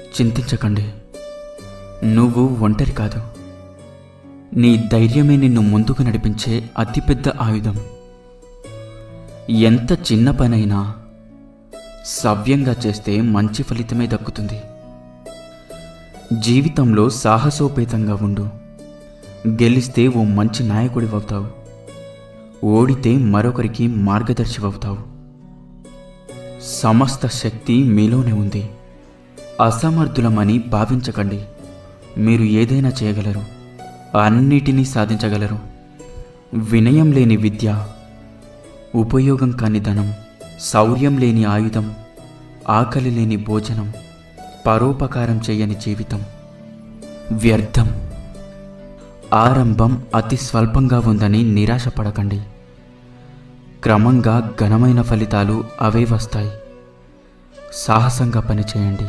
చింతించకండి. నువ్వు ఒంటరి కాదు. నీ ధైర్యమే నిన్ను ముందుకు నడిపించే అతిపెద్ద ఆయుధం. ఎంత చిన్న పనైనా సవ్యంగా చేస్తే మంచి ఫలితమే దక్కుతుంది. జీవితంలో సాహసోపేతంగా ఉండు. గెలిస్తే ఓ మంచి నాయకుడివవుతావు. ఓడితే మరొకరికి మార్గదర్శివవుతావు. సమస్త శక్తి మీలోనే ఉంది. అసమర్థులమని భావించకండి. మీరు ఏదైనా చేయగలరు, అన్నిటినీ సాధించగలరు. వినయం లేని విద్య, ఉపయోగం కాని ధనం, శౌర్యం లేని ఆయుధం, ఆకలి లేని భోజనం, పరోపకారం చేయని జీవితం వ్యర్థం. ఆరంభం అతి స్వల్పంగా ఉందని నిరాశపడకండి. క్రమంగా ఘనమైన ఫలితాలు అవే వస్తాయి. సాహసంగా పనిచేయండి.